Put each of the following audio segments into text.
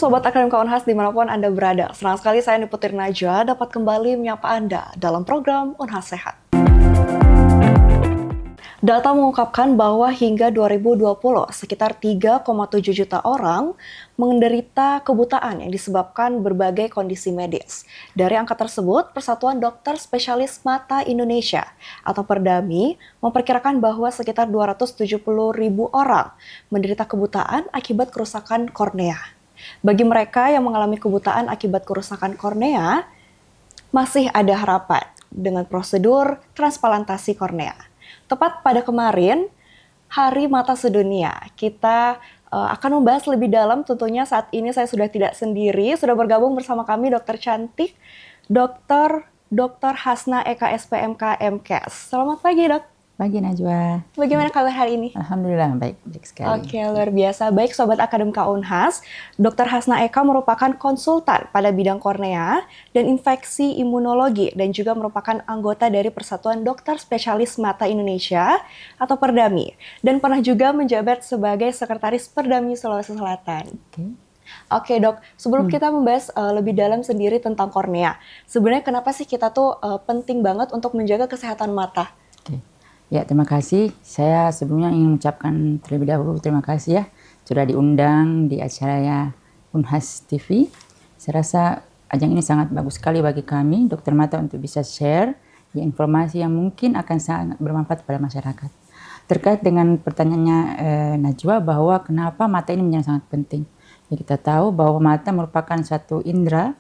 Sobat Akademika Unhas dimanapun Anda berada. Senang sekali saya Niputir Najwa dapat kembali menyapa Anda dalam program Unhas Sehat. Data mengungkapkan bahwa hingga 2020, sekitar 3,7 juta orang menderita kebutaan yang disebabkan berbagai kondisi medis. Dari angka tersebut, Persatuan Dokter Spesialis Mata Indonesia atau Perdami memperkirakan bahwa sekitar 270.000 orang menderita kebutaan akibat kerusakan kornea. Bagi mereka yang mengalami kebutaan akibat kerusakan kornea, masih ada harapan dengan prosedur transplantasi kornea. Tepat pada kemarin, Hari Mata Sedunia, kita akan membahas lebih dalam. Tentunya saat ini saya sudah tidak sendiri, sudah bergabung bersama kami dokter cantik, Dr. Hasna Eka SPMK MKes. Selamat pagi, Dok. Pagi Najwa. Bagaimana kabar hari ini? Alhamdulillah baik sekali. Oke, luar biasa. Baik Sobat Akademika Unhas, Dr. Hasna Eka merupakan konsultan pada bidang kornea dan infeksi imunologi dan juga merupakan anggota dari Persatuan Dokter Spesialis Mata Indonesia atau Perdami dan pernah juga menjabat sebagai Sekretaris Perdami Sulawesi Selatan. Oke dok, sebelum kita membahas lebih dalam sendiri tentang kornea, sebenarnya kenapa sih kita tuh penting banget untuk menjaga kesehatan mata? Ya, terima kasih. Saya sebelumnya ingin mengucapkan terlebih dahulu terima kasih ya sudah diundang di acara Unhas TV. Saya rasa ajang ini sangat bagus sekali bagi kami dokter mata untuk bisa share ya, informasi yang mungkin akan sangat bermanfaat pada masyarakat. Terkait dengan pertanyaannya Najwa bahwa kenapa mata ini menjadi sangat penting. Ya, kita tahu bahwa mata merupakan satu indera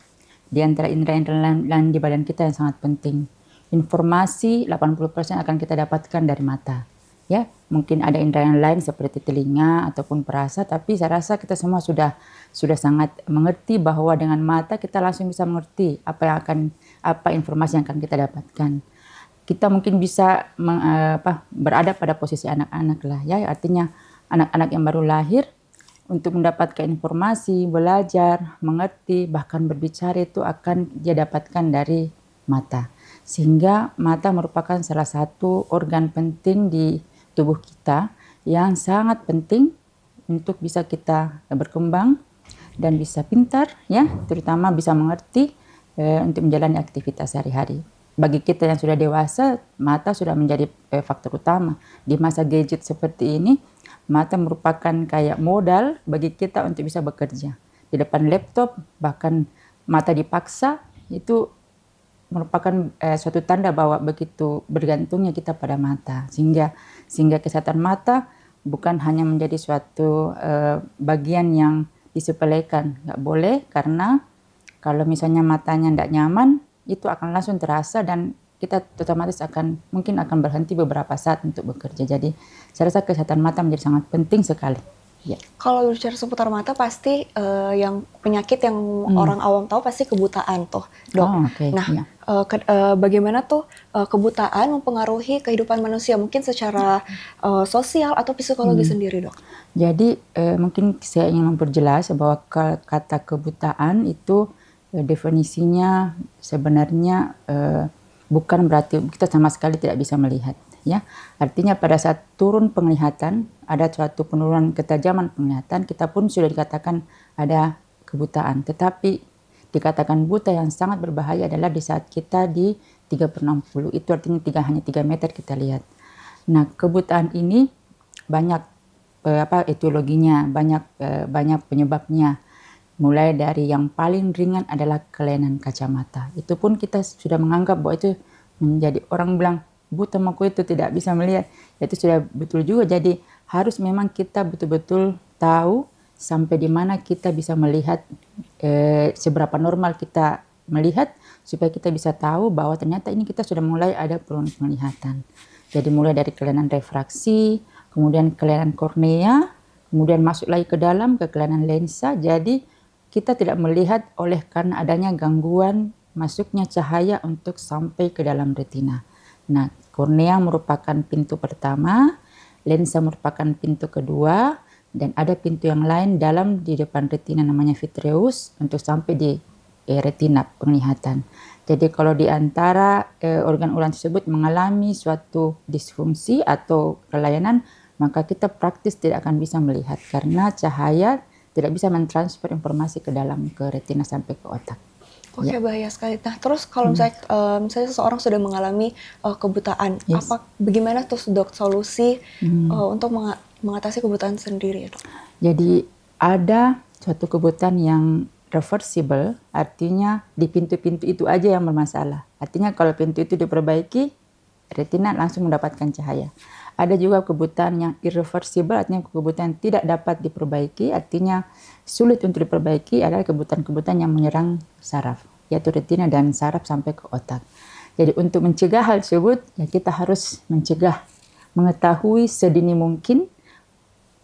di antara indera-indera lain di badan kita yang sangat penting. Informasi 80% akan kita dapatkan dari mata. Ya, mungkin ada indera yang lain seperti telinga ataupun perasa, tapi saya rasa kita semua sudah sangat mengerti bahwa dengan mata kita langsung bisa mengerti apa informasi yang akan kita dapatkan. Kita mungkin bisa berada pada posisi anak-anak lah ya, artinya anak-anak yang baru lahir untuk mendapatkan informasi, belajar, mengerti, bahkan berbicara itu akan dia dapatkan dari mata. Sehingga mata merupakan salah satu organ penting di tubuh kita yang sangat penting untuk bisa kita berkembang dan bisa pintar ya, terutama bisa mengerti untuk menjalani aktivitas sehari-hari. Bagi kita yang sudah dewasa, mata sudah menjadi faktor utama. Di masa gadget seperti ini, mata merupakan kayak modal bagi kita untuk bisa bekerja. Di depan laptop, bahkan mata dipaksa, itu merupakan suatu tanda bahwa begitu bergantungnya kita pada mata. Sehingga kesehatan mata bukan hanya menjadi suatu bagian yang disepelekan. Nggak boleh, karena kalau misalnya matanya tidak nyaman, itu akan langsung terasa dan kita otomatis mungkin akan berhenti beberapa saat untuk bekerja. Jadi saya rasa kesehatan mata menjadi sangat penting sekali. Ya. Kalau bicara seputar mata pasti yang penyakit yang orang awam tahu pasti kebutaan tuh, dok. Oh, okay. Nah, ya. Bagaimana tuh kebutaan mempengaruhi kehidupan manusia mungkin secara sosial atau psikologi sendiri, dok? Jadi mungkin saya ingin memperjelas bahwa kata kebutaan itu definisinya sebenarnya bukan berarti kita sama sekali tidak bisa melihat. Ya, artinya pada saat turun penglihatan, ada suatu penurunan ketajaman penglihatan, kita pun sudah dikatakan ada kebutaan. Tetapi dikatakan buta yang sangat berbahaya adalah di saat kita di 3/60, itu artinya hanya 3 meter kita lihat. Nah, kebutaan ini banyak etiologinya, banyak penyebabnya. Mulai dari yang paling ringan adalah kelainan kacamata. Itu pun kita sudah menganggap bahwa itu menjadi orang bilang buta maku itu tidak bisa melihat, itu sudah betul juga. Jadi harus memang kita betul-betul tahu sampai di mana kita bisa melihat, seberapa normal kita melihat, supaya kita bisa tahu bahwa ternyata ini kita sudah mulai ada penurunan penglihatan. Jadi mulai dari kelainan refraksi, kemudian kelainan kornea, kemudian masuk lagi ke dalam ke kelainan lensa. Jadi kita tidak melihat oleh karena adanya gangguan masuknya cahaya untuk sampai ke dalam retina. Nah, kornea merupakan pintu pertama, lensa merupakan pintu kedua, dan ada pintu yang lain di depan retina namanya vitreus untuk sampai di retina penglihatan. Jadi kalau di antara organ-organ tersebut mengalami suatu disfungsi atau kelainan, maka kita praktis tidak akan bisa melihat karena cahaya tidak bisa mentransfer informasi ke dalam ke retina sampai ke otak. Oke, bahaya sekali. Nah, terus kalau misalnya seseorang sudah mengalami kebutaan, Yes. bagaimana tuh dok solusi untuk mengatasi kebutaan sendiri, dok? Jadi ada suatu kebutaan yang reversible, artinya di pintu-pintu itu aja yang bermasalah. Artinya kalau pintu itu diperbaiki, retina langsung mendapatkan cahaya. Ada juga kebutaan yang irreversible, artinya kebutaan tidak dapat diperbaiki, artinya sulit untuk diperbaiki adalah kebutaan-kebutaan yang menyerang saraf, yaitu retina dan saraf sampai ke otak. Jadi untuk mencegah hal tersebut, ya kita harus mengetahui sedini mungkin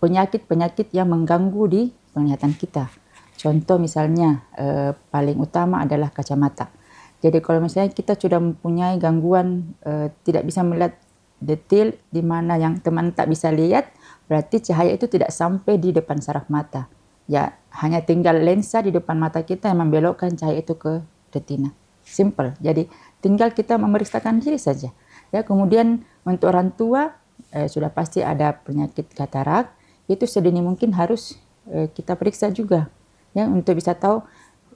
penyakit-penyakit yang mengganggu di penglihatan kita. Contoh misalnya paling utama adalah kacamata. Jadi kalau misalnya kita sudah mempunyai gangguan tidak bisa melihat detail di mana yang teman tak bisa lihat, berarti cahaya itu tidak sampai di depan saraf mata. Ya, hanya tinggal lensa di depan mata kita yang membelokkan cahaya itu ke retina. Simple. Jadi tinggal kita memeriksakan diri saja. Ya, kemudian untuk orang tua sudah pasti ada penyakit katarak, itu sedini mungkin harus kita periksa juga. Ya, untuk bisa tahu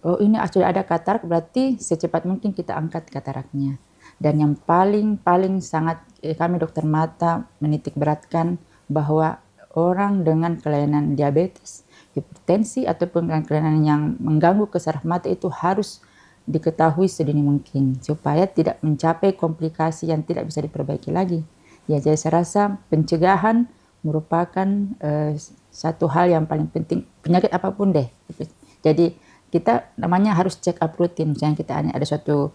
oh ini sudah ada katarak, berarti secepat mungkin kita angkat kataraknya. Dan yang paling sangat kami dokter mata menitik beratkan bahwa orang dengan kelainan diabetes, hipertensi ataupun kelainan yang mengganggu ke saraf mata itu harus diketahui sedini mungkin supaya tidak mencapai komplikasi yang tidak bisa diperbaiki lagi. Ya, jadi saya rasa pencegahan merupakan satu hal yang paling penting, penyakit apapun deh. Jadi kita namanya harus check up rutin. Misalnya kita ada suatu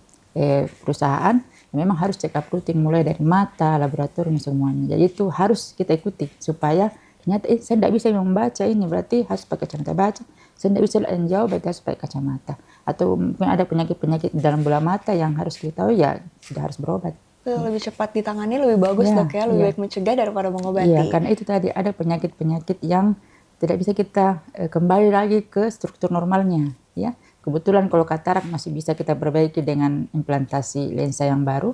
perusahaan, memang harus check up rutin mulai dari mata, laboratorium semuanya. Jadi itu harus kita ikuti supaya ternyata saya tidak bisa membaca ini, berarti harus pakai kacamata baca. Saya tidak bisa lihat yang jauh, berarti harus pakai kacamata. Atau mungkin ada penyakit-penyakit di dalam bola mata yang harus kita tahu, ya sudah harus berobat. Lebih cepat ditangani lebih bagus dok ya, lebih baik mencegah daripada mengobati. Iya, karena itu tadi ada penyakit-penyakit yang tidak bisa kita kembali lagi ke struktur normalnya. Ya, kebetulan kalau katarak masih bisa kita perbaiki dengan implantasi lensa yang baru.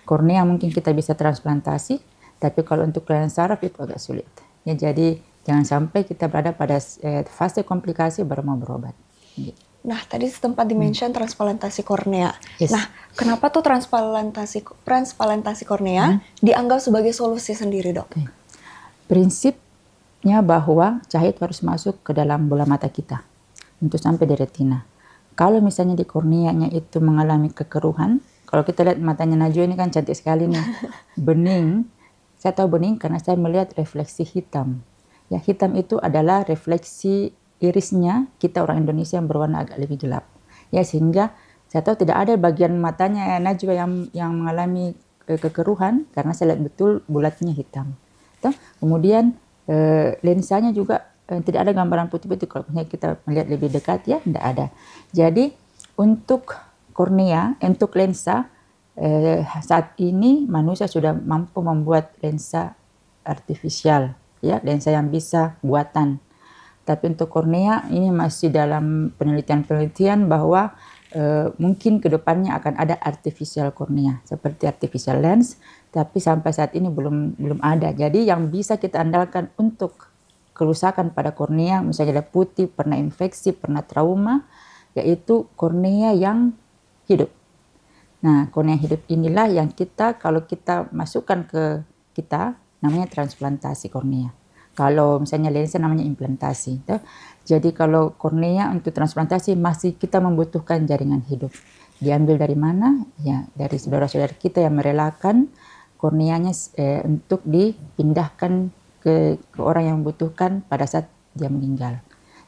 Kornea mungkin kita bisa transplantasi, tapi kalau untuk kelainan saraf itu agak sulit. Ya, jadi jangan sampai kita berada pada fase komplikasi baru mau berobat. Gitu. Nah, tadi sempat dimention transplantasi kornea. Yes. Nah, kenapa tuh transplantasi kornea dianggap sebagai solusi sendiri, dok? Okay. Prinsipnya bahwa cahaya itu harus masuk ke dalam bola mata kita untuk sampai di retina. Kalau misalnya di korneanya itu mengalami kekeruhan, kalau kita lihat matanya Najwa ini kan cantik sekali nih, bening. Saya tahu bening karena saya melihat refleksi hitam. Ya, hitam itu adalah refleksi irisnya kita orang Indonesia yang berwarna agak lebih gelap. Ya, sehingga saya tahu tidak ada bagian matanya Najwa yang mengalami kekeruhan karena saya lihat betul bulatnya hitam. Kemudian lensanya juga tidak ada gambaran putih-putih. Kalau kita melihat lebih dekat ya tidak ada. Jadi untuk kornea, untuk lensa saat ini manusia sudah mampu membuat lensa artifisial, ya, lensa yang bisa buatan. Tapi untuk kornea ini masih dalam penelitian bahwa mungkin kedepannya akan ada artificial kornea seperti artificial lens, tapi sampai saat ini belum ada. Jadi yang bisa kita andalkan untuk kerusakan pada kornea, misalnya ada putih, pernah infeksi, pernah trauma, yaitu kornea yang hidup. Nah, kornea hidup inilah yang kalau kita masukkan ke kita, namanya transplantasi kornea. Kalau misalnya lensa namanya implantasi. Jadi kalau kornea untuk transplantasi masih kita membutuhkan jaringan hidup. Diambil dari mana? Ya, dari saudara-saudara kita yang merelakan korneanya untuk dipindahkan ke orang yang membutuhkan pada saat dia meninggal.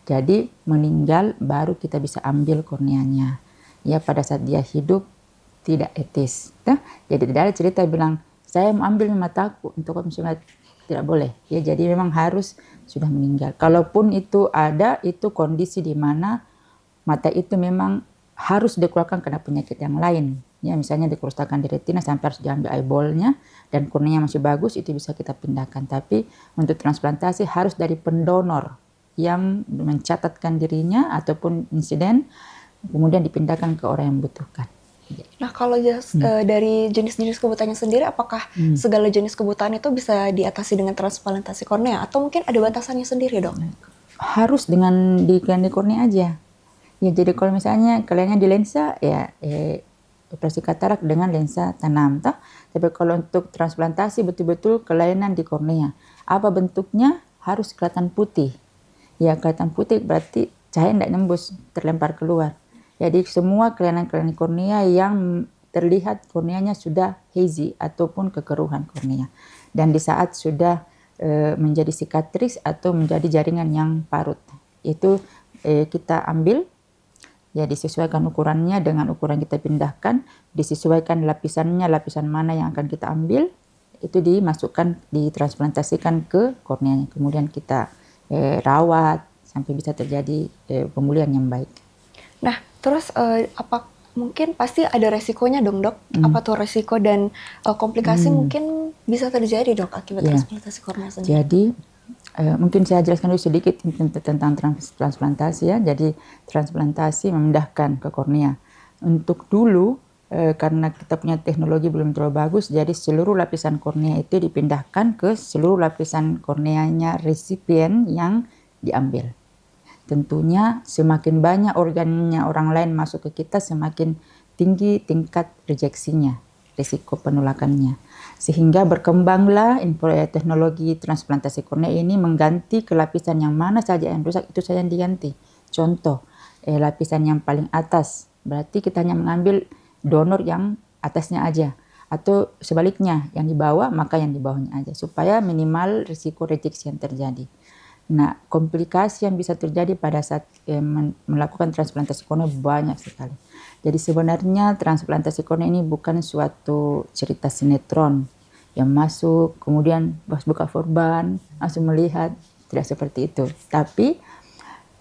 Jadi meninggal baru kita bisa ambil korneanya. Ya, pada saat dia hidup tidak etis. Jadi tidak ada cerita bilang saya mau ambil mataku untuk misalnya tidak boleh. Ya, jadi memang harus sudah meninggal. Kalaupun itu ada, itu kondisi di mana mata itu memang harus dikeluarkan karena penyakit yang lain. Ya, misalnya dikerusakan di retina sampai harus diambil eyeballnya dan kornea masih bagus, itu bisa kita pindahkan. Tapi untuk transplantasi harus dari pendonor yang mencatatkan dirinya ataupun insiden, kemudian dipindahkan ke orang yang membutuhkan. Nah, kalau dari jenis-jenis kebutaannya sendiri, apakah segala jenis kebutaan itu bisa diatasi dengan transplantasi kornea atau mungkin ada batasannya sendiri, dok? harus dengan di kornea aja. Ya, jadi kalau misalnya kaliannya di lensa, ya operasi katarak dengan lensa tanam, toh. Tapi kalau untuk transplantasi betul-betul kelainan di kornea. Apa bentuknya? Harus kelihatan putih. Ya, kelihatan putih berarti cahaya tidak nembus, terlempar keluar. Jadi semua kelainan-kelainan kornea yang terlihat korneanya sudah hazy ataupun kekeruhan kornea. Dan di saat sudah menjadi sikatris atau menjadi jaringan yang parut, itu kita ambil. Ya, disesuaikan ukurannya dengan ukuran kita pindahkan, disesuaikan lapisannya, lapisan mana yang akan kita ambil, itu dimasukkan, ditransplantasikan ke korneanya. Kemudian kita rawat sampai bisa terjadi pemulihan yang baik. Nah, terus apa mungkin pasti ada resikonya dong, Dok? Apa tuh resiko dan komplikasi mungkin bisa terjadi, Dok, akibat transplantasi kornea sendiri? Jadi mungkin saya jelaskan dulu sedikit tentang transplantasi ya. Jadi transplantasi memindahkan ke kornea. Untuk dulu karena kita punya teknologi belum terlalu bagus, jadi seluruh lapisan kornea itu dipindahkan ke seluruh lapisan korneanya resipien yang diambil. Tentunya semakin banyak organnya orang lain masuk ke kita, semakin tinggi tingkat rejeksinya, risiko penolakannya. Sehingga berkembanglah teknologi transplantasi kornea ini mengganti ke lapisan yang mana saja yang rusak, itu saja yang diganti. Contoh, lapisan yang paling atas, berarti kita hanya mengambil donor yang atasnya aja. Atau sebaliknya, yang di bawah, maka yang di bawahnya aja. Supaya minimal risiko rejeksi yang terjadi. Nah, komplikasi yang bisa terjadi pada saat melakukan transplantasi kornea banyak sekali. Jadi sebenarnya transplantasi kornea ini bukan suatu cerita sinetron yang masuk, kemudian buka sorban, langsung melihat, tidak seperti itu. Tapi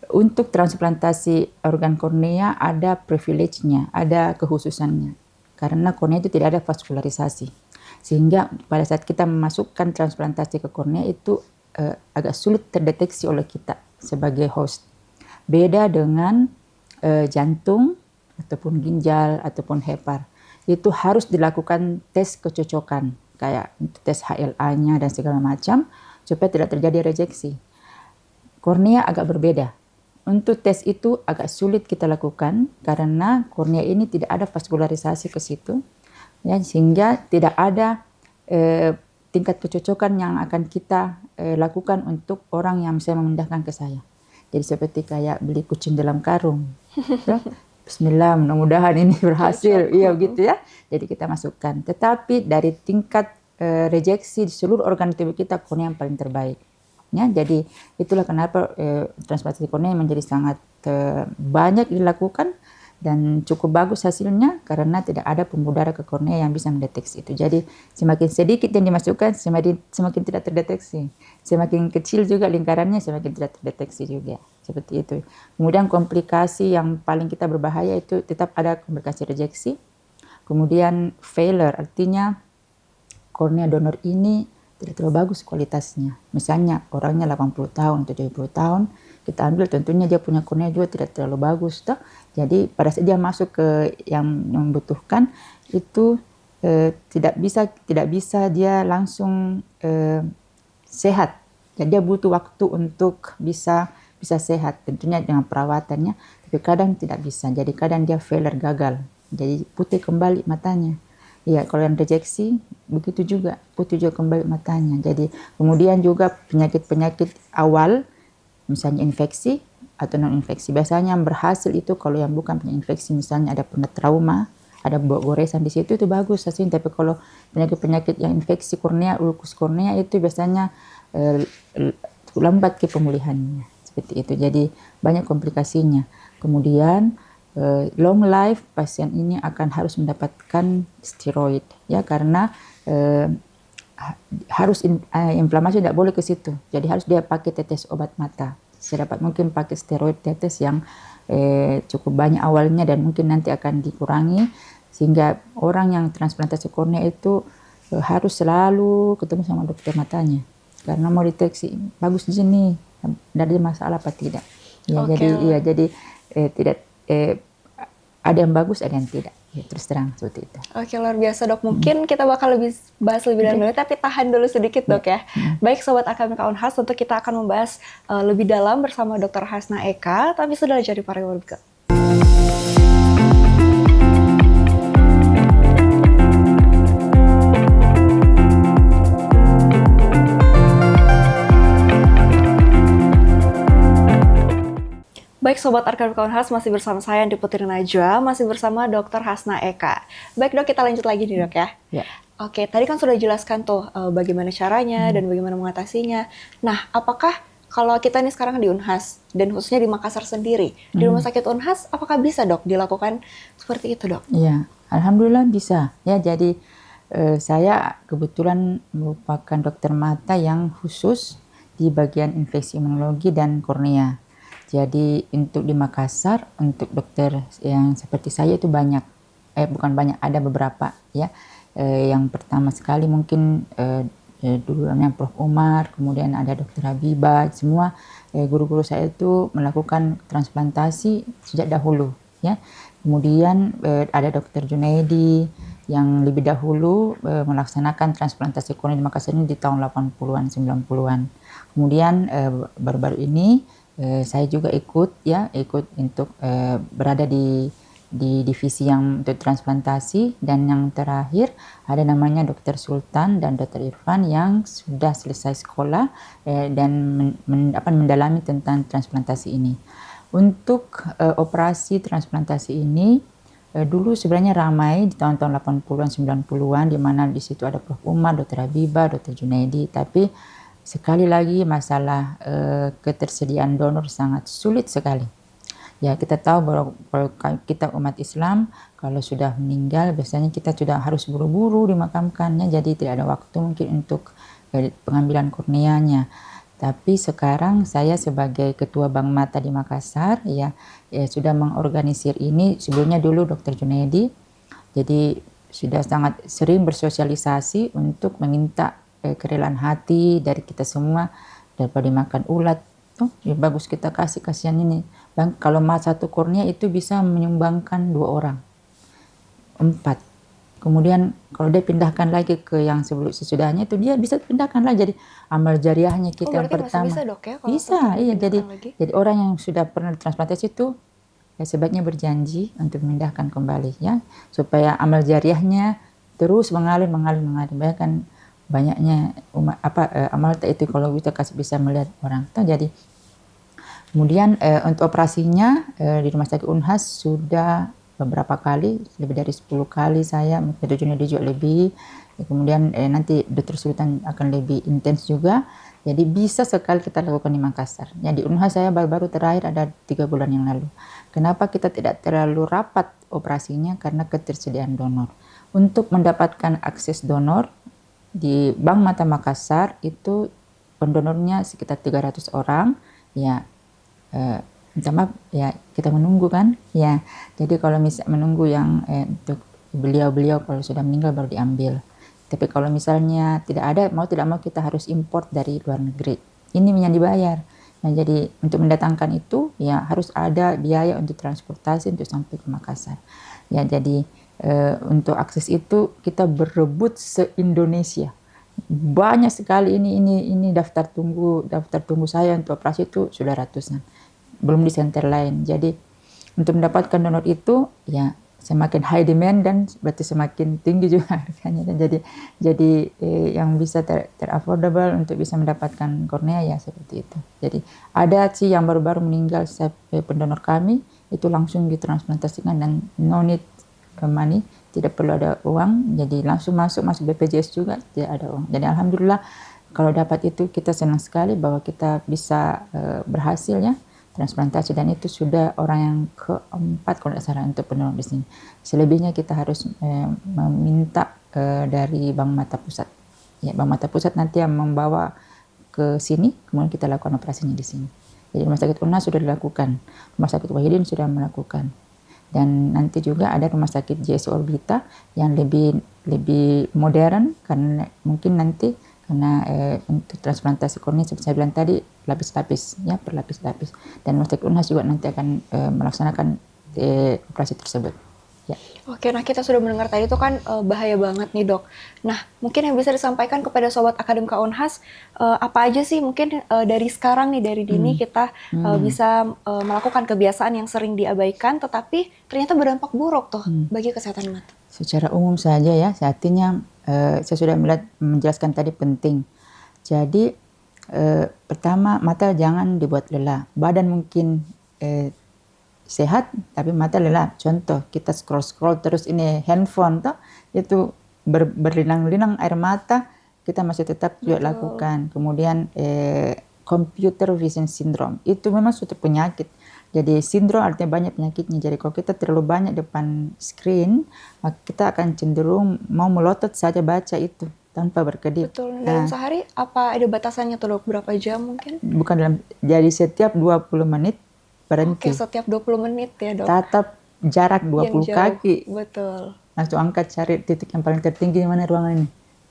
untuk transplantasi organ kornea ada privilege-nya, ada kekhususannya. Karena kornea itu tidak ada vaskularisasi. Sehingga pada saat kita memasukkan transplantasi ke kornea itu agak sulit terdeteksi oleh kita sebagai host. Beda dengan jantung ataupun ginjal ataupun hepar. Itu harus dilakukan tes kecocokan, kayak tes HLA-nya dan segala macam supaya tidak terjadi rejeksi. Kornea agak berbeda. Untuk tes itu agak sulit kita lakukan karena kornea ini tidak ada vaskularisasi ke situ, ya, sehingga tidak ada tingkat kecocokan yang akan kita lakukan untuk orang yang bisa memindahkan ke saya. Jadi seperti kayak beli kucing dalam karung. Ya. Bismillah, mudah-mudahan ini berhasil. Iya begitu ya. Jadi kita masukkan. Tetapi dari tingkat rejeksi di seluruh organ tubuh kita, kornea yang paling terbaik. Ya, jadi itulah kenapa transplantasi kornea menjadi sangat banyak dilakukan dan cukup bagus hasilnya karena tidak ada pembuluh darah ke kornea yang bisa mendeteksi itu. Jadi semakin sedikit yang dimasukkan semakin tidak terdeteksi. Semakin kecil juga lingkarannya semakin tidak terdeteksi juga. Seperti itu. Kemudian komplikasi yang paling kita berbahaya itu tetap ada komplikasi rejeksi. Kemudian failure, artinya kornea donor ini tidak terlalu bagus kualitasnya. Misalnya orangnya 80 tahun, 70 tahun, kita ambil tentunya dia punya kornea juga tidak terlalu bagus. Toh. Jadi pada saat dia masuk ke yang membutuhkan itu tidak bisa dia langsung sehat. Jadi dia butuh waktu untuk bisa sehat, tentunya dengan perawatannya, tapi kadang tidak bisa. Jadi kadang dia failure, gagal. Jadi putih kembali matanya. Ya, kalau yang rejeksi begitu juga, putih juga kembali matanya. Jadi kemudian juga penyakit-penyakit awal, misalnya infeksi atau non infeksi. Biasanya yang berhasil itu kalau yang bukan punya infeksi, misalnya ada pernah trauma, ada goresan di situ, itu bagus hasilnya. Tapi kalau penyakit-penyakit yang infeksi kornea, ulkus kornea itu biasanya lambat ke pemulihannya. Seperti itu. Jadi banyak komplikasinya. Kemudian long life pasien ini akan harus mendapatkan steroid ya karena harus inflamasi tidak boleh ke situ. Jadi harus dia pakai tetes obat mata. Sedapat mungkin pakai steroid tetes yang cukup banyak awalnya dan mungkin nanti akan dikurangi sehingga orang yang transplantasi kornea itu harus selalu ketemu sama dokter matanya karena mau deteksi bagus di sini, tidak ada masalah apa tidak. Ya, jadi tidak ada yang bagus, ada yang tidak. Ya, terus terang seperti itu. Oke, luar biasa dok. Mungkin kita bakal bahas lebih dalam lagi, tapi tahan dulu sedikit dok ya. Baik Sobat Akademika Unhas, tentu kita akan membahas lebih dalam bersama Dr. Hasna Eka, tapi sudah jadi para berikut. Baik Sobat Akademika Unhas, masih bersama saya Andi Putri Najwa, masih bersama Dr. Hasna Eka. Baik dok, kita lanjut lagi nih dok ya. Ya. Oke, tadi kan sudah jelaskan tuh bagaimana caranya dan bagaimana mengatasinya. Nah, apakah kalau kita nih sekarang di Unhas, dan khususnya di Makassar sendiri, di Rumah Sakit Unhas, apakah bisa dok dilakukan seperti itu dok? Iya, alhamdulillah bisa. Ya, jadi saya kebetulan merupakan dokter mata yang khusus di bagian infeksi imunologi dan kornea. Jadi untuk di Makassar, untuk dokter yang seperti saya itu banyak, bukan banyak, ada beberapa ya. Yang pertama sekali mungkin dulu namanya Prof. Umar, kemudian ada Dokter Habibah, semua guru-guru saya itu melakukan transplantasi sejak dahulu ya. Kemudian ada Dokter Junaidi yang lebih dahulu melaksanakan transplantasi kornea di Makassar ini di tahun 80-an, 90-an. Kemudian baru-baru ini saya juga ikut untuk berada di divisi yang untuk transplantasi, dan yang terakhir ada namanya Dr. Sultan dan Dr. Irfan yang sudah selesai sekolah dan mendalami tentang transplantasi ini. Untuk operasi transplantasi ini dulu sebenarnya ramai di tahun-tahun 80-an 90-an, di mana di situ ada Prof. Umar, Dr. Habibah, Dr. Junaidi, tapi sekali lagi masalah ketersediaan donor sangat sulit sekali. Ya, kita tahu bahwa kalau kita umat Islam kalau sudah meninggal biasanya kita sudah harus buru-buru dimakamkannya, jadi tidak ada waktu mungkin untuk pengambilan korneanya. Tapi sekarang saya sebagai ketua Bank Mata di Makassar ya sudah mengorganisir ini. Sebelumnya dulu Dr. Junaidi, jadi sudah sangat sering bersosialisasi untuk meminta kerelaan hati dari kita semua, daripada dimakan ulat. Ya bagus kita kasih, kasihan ini. Bang, kalau satu kornea itu bisa menyumbangkan 2 orang, 4. Kemudian kalau dia pindahkan lagi ke yang sesudahnya itu dia bisa pindahkan lagi, jadi amal jariahnya kita yang pertama. Bisa dok ya? Kalau bisa, iya. Jadi orang yang sudah pernah transplantasi itu ya sebaiknya berjanji untuk memindahkan kembali ya, supaya amal jariahnya terus mengalir. Bahkan banyaknya amal itu kalau kita bisa melihat orang. Jadi kemudian untuk operasinya di Rumah Sakit Unhas sudah beberapa kali, lebih dari 10 kali saya, Dr. Junaidi juga lebih. Kemudian nanti Dr. Sultan akan lebih intens juga. Jadi bisa sekali kita lakukan di Makassar. Ya, di Unhas saya baru terakhir ada 3 bulan yang lalu. Kenapa kita tidak terlalu rapat operasinya? Karena ketersediaan donor. Untuk mendapatkan akses donor di Bank Mata Makassar itu pendonornya sekitar 300 orang ya. Minta maaf ya, kita menunggu kan ya. Jadi kalau menunggu yang untuk beliau kalau sudah meninggal baru diambil. Tapi kalau misalnya tidak ada, mau tidak mau kita harus import dari luar negeri, ini yang dibayar. Nah, jadi untuk mendatangkan itu ya harus ada biaya untuk transportasi untuk sampai ke Makassar ya. Jadi untuk akses itu kita berebut se-Indonesia. Banyak sekali ini daftar tunggu saya untuk operasi itu sudah ratusan, belum di center lain. Jadi untuk mendapatkan donor itu ya semakin high demand dan berarti semakin tinggi juga harganya. Dan jadi yang bisa ter-affordable untuk bisa mendapatkan kornea ya seperti itu. Jadi ada sih yang baru-baru meninggal pendonor kami itu langsung ditransplantasikan dan no need money, tidak perlu ada uang, jadi langsung masuk BPJS juga, tidak ada uang. Jadi alhamdulillah kalau dapat itu kita senang sekali bahwa kita bisa berhasil ya transplantasi, dan itu sudah orang yang keempat kalau tidak salah untuk pendonor di sini. Selebihnya kita harus meminta dari Bank Mata Pusat. Ya, Bank Mata Pusat nanti yang membawa ke sini, kemudian kita lakukan operasinya di sini. Jadi Rumah Sakit Unhas sudah dilakukan, Rumah Sakit Wahidin sudah melakukan. Dan nanti juga ada Rumah Sakit JS Orbita yang lebih modern, karena mungkin nanti untuk transplantasi kornea seperti saya bilang tadi lapis-lapis ya, berlapis-lapis. Dan Rumah Sakit Unhas juga nanti akan melaksanakan operasi tersebut. Ya. Oke, nah kita sudah mendengar tadi itu kan bahaya banget nih dok. Nah mungkin yang bisa disampaikan kepada sobat Akademika Unhas, apa aja sih mungkin dari sekarang nih dari dini kita bisa melakukan kebiasaan yang sering diabaikan tetapi ternyata berdampak buruk tuh bagi kesehatan mata. Secara umum saja ya, artinya saya sudah menjelaskan tadi penting. Jadi pertama mata jangan dibuat lelah. Badan mungkin sehat tapi mata lelah. Contoh kita scroll terus ini handphone toh itu berlinang-linang air mata, kita masih tetap juga lakukan. Kemudian computer vision syndrome itu memang suatu penyakit. Jadi sindrom artinya banyak penyakitnya. Jadi kalau kita terlalu banyak depan screen, maka kita akan cenderung mau melotot saja baca itu tanpa berkedip. Betul. Dalam sehari apa ada batasannya tuh dok? Berapa jam mungkin? Bukan dalam, jadi setiap 20 menit berhenti. Oke, setiap 20 menit ya dok. Tatap jarak 20 Yang jauh. kaki. Betul. Langsung angkat cari titik yang paling tertinggi di mana ruangan ini.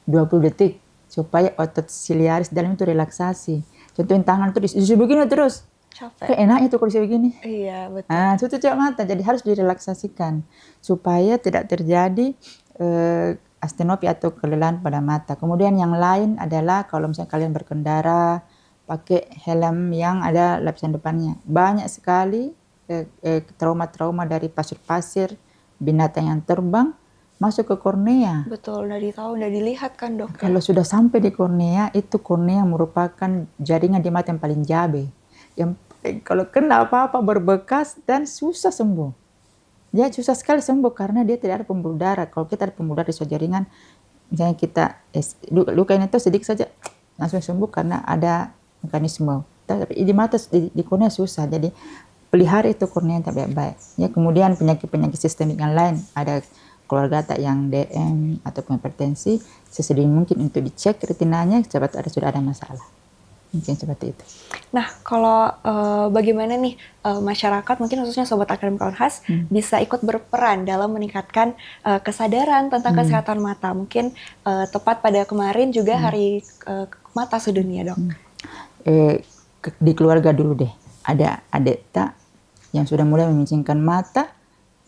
20 detik supaya otot siliaris dalam itu relaksasi. Contohin tangan tuh disuruh begini terus. Capek. Kayak enaknya tuh kalau disuruh begini. Iya, betul. Tutup mata, jadi harus direlaksasikan supaya tidak terjadi astenopi atau kelelahan pada mata. Kemudian yang lain adalah kalau misalnya kalian berkendara pakai helm yang ada lapisan depannya. Banyak sekali trauma-trauma dari pasir-pasir, binatang yang terbang masuk ke kornea. Betul, udah dilihat kan dok. Kalau sudah sampai di kornea, itu kornea merupakan jaringan di mata yang paling jabe. Yang kalau kena apa-apa berbekas dan susah sembuh. Ya susah sekali sembuh karena dia tidak ada pembuluh darah. Kalau kita ada pembuluh darah di suatu jaringan, misalnya kita luka ini tuh sedikit saja langsung sembuh karena ada mekanisme. Tapi di mata di kornea susah. Jadi pelihara itu kornea yang baik-baik. Ya kemudian penyakit-penyakit sistemik yang lain, ada keluarga tak yang DM ataupun hipertensi, sesedini mungkin untuk dicek retinanya siapa tahu sudah ada masalah. Mungkin seperti itu. Nah, kalau bagaimana nih masyarakat, mungkin khususnya Sobat Akademika Unhas, bisa ikut berperan dalam meningkatkan kesadaran tentang kesehatan mata. Mungkin tepat pada kemarin juga Hari Mata Sedunia, dok. Di keluarga dulu deh. Ada adik tak yang sudah mulai memincingkan mata,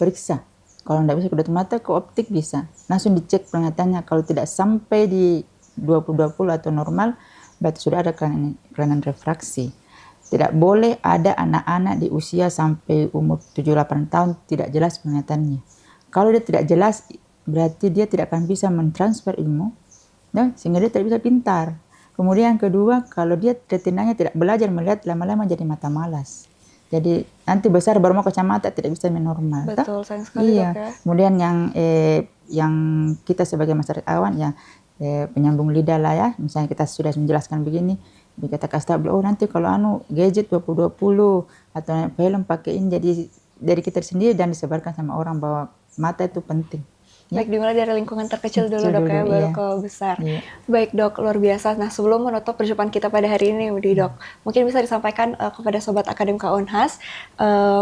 periksa. Kalau tidak bisa kedua mata, ke optik bisa. Langsung dicek penglihatannya. Kalau tidak sampai di 20-20 atau normal, berarti sudah ada kelainan refraksi. Tidak boleh ada anak-anak di usia sampai umur 7-8 tahun tidak jelas penglihatannya. Kalau dia tidak jelas, berarti dia tidak akan bisa mentransfer ilmu, sehingga dia tidak bisa pintar. Kemudian yang kedua, kalau dia retinanya tidak belajar melihat, lama-lama jadi mata malas. Jadi nanti besar baru mau kacamata tidak bisa normal. Betul, sayang sekali dok ya. Kemudian yang kita sebagai masyarakat awam ya, penyambung lidah lah ya, misalnya kita sudah menjelaskan begini, kita kasih tahu, oh nanti kalau gadget 20-20 atau film pakai ini, jadi dari kita sendiri dan disebarkan sama orang bahwa mata itu penting. Ya. Baik, dimulai dari lingkungan terkecil dulu dok ya, baru ke besar. Iya. Baik dok, luar biasa. Nah sebelum menutup perjumpaan kita pada hari ini dok, mungkin bisa disampaikan kepada Sobat Akademika Unhas,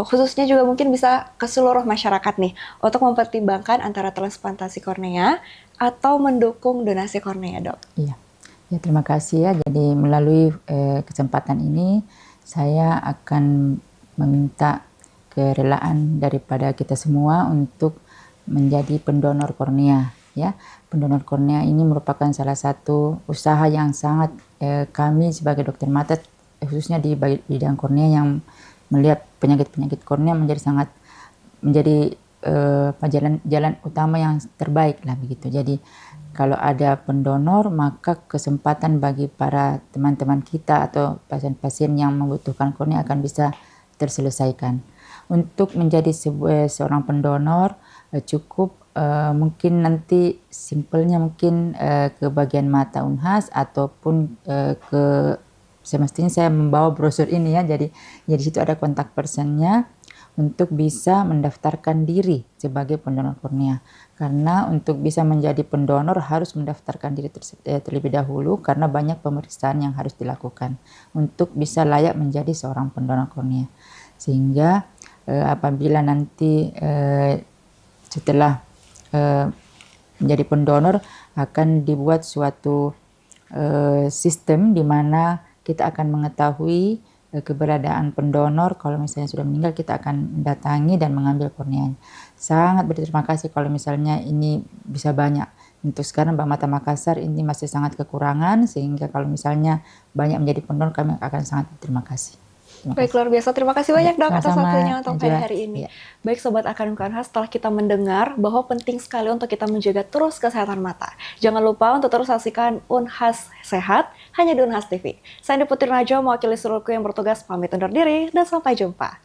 khususnya juga mungkin bisa ke seluruh masyarakat nih, untuk mempertimbangkan antara transplantasi kornea atau mendukung donasi kornea dok. Iya, ya terima kasih ya. Jadi melalui kesempatan ini, saya akan meminta kerelaan daripada kita semua untuk menjadi pendonor kornea. Ya, pendonor kornea ini merupakan salah satu usaha yang sangat kami sebagai dokter mata, khususnya di bidang kornea yang melihat penyakit-penyakit kornea menjadi jalan utama yang terbaik lah begitu. Jadi kalau ada pendonor, maka kesempatan bagi para teman-teman kita atau pasien-pasien yang membutuhkan kornea akan bisa terselesaikan. Untuk menjadi seorang pendonor cukup mungkin nanti simpelnya mungkin ke bagian mata Unhas ataupun semestinya saya membawa brosur ini ya. Jadi di situ ada kontak personnya untuk bisa mendaftarkan diri sebagai pendonor kornea. Karena untuk bisa menjadi pendonor harus mendaftarkan diri terlebih dahulu karena banyak pemeriksaan yang harus dilakukan untuk bisa layak menjadi seorang pendonor kornea. Sehingga apabila nanti setelah menjadi pendonor akan dibuat suatu sistem di mana kita akan mengetahui keberadaan pendonor. Kalau misalnya sudah meninggal, kita akan mendatangi dan mengambil korneanya. Sangat berterima kasih kalau misalnya ini bisa banyak. Untuk sekarang Mbak Mata Makassar ini masih sangat kekurangan, sehingga kalau misalnya banyak menjadi pendonor, kami akan sangat berterima kasih. Terima Baik, kasih. luar biasa. Terima kasih banyak dok atas Sama-sama, waktunya untuk Najwa. hari ini. Ya. Baik Sobat Akademik Unhas, setelah kita mendengar bahwa penting sekali untuk kita menjaga terus kesehatan mata. Jangan lupa untuk terus saksikan Unhas Sehat hanya di Unhas TV. Saya Putri Najwa, mewakili seluruh kru yang bertugas pamit undur diri dan sampai jumpa.